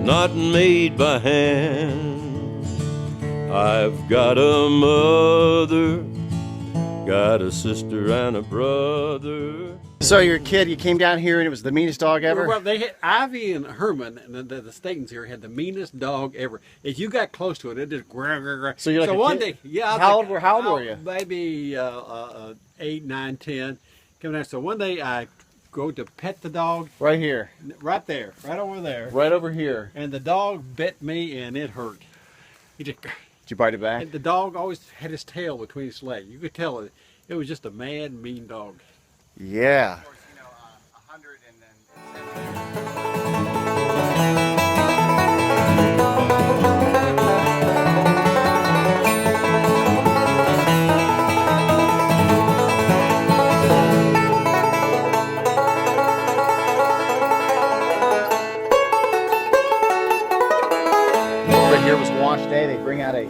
not made by hand. I've got a mother, got a sister and a brother. So you're a kid, you came down here and it was the meanest dog ever? Well, they had Ivy and Herman, and the Statons here had the meanest dog ever. If you got close to it, it just grr, grr, grr. So you're like a one kid? day, yeah. How old were you? Maybe 8, 9, 10. Coming out. So one day I go to pet the dog. Right here. Right there, right over there. Right over here. And the dog bit me, and it hurt. He just. Did you bite it back? And the dog always had his tail between his legs. You could tell it was just a mad, mean dog. Yeah. Of course, 100 and then 10. Right here was wash day. They bring out a